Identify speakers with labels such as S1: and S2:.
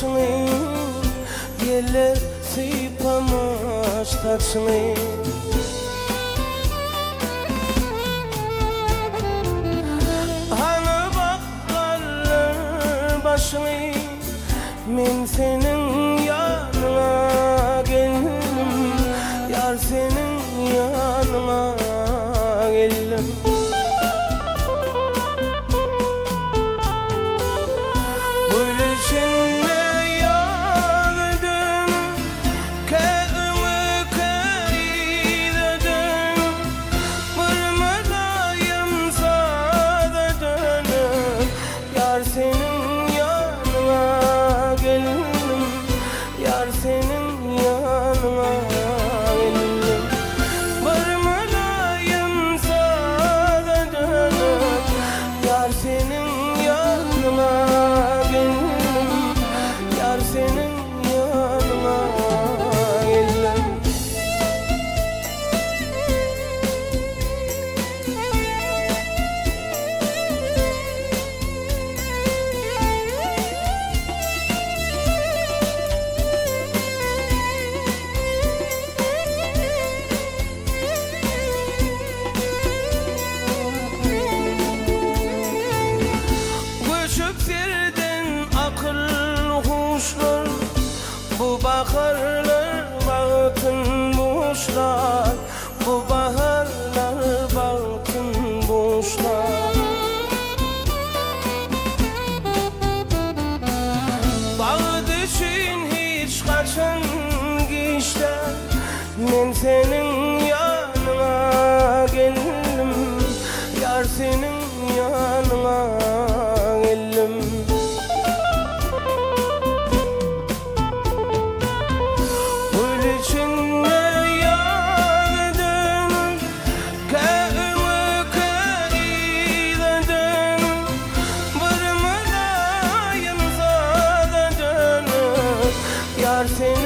S1: taçlı, yerler sıypamış taçlı. Hani bakkallar başlı, men senin yanına geldim, yar senin yanına geldim. Yar senin yanına geldim, yar senin yanına geldim. Varmadayım sana dönüp, yar senin yanına geldim, yar senin yanına geldim. Bu baharlar baktın boşlar, bu baharlar baktın boşlar. Bağ düşün hiç kaçan geçler, men senin yanına geldim, yar senin yanına geldim. Yar senin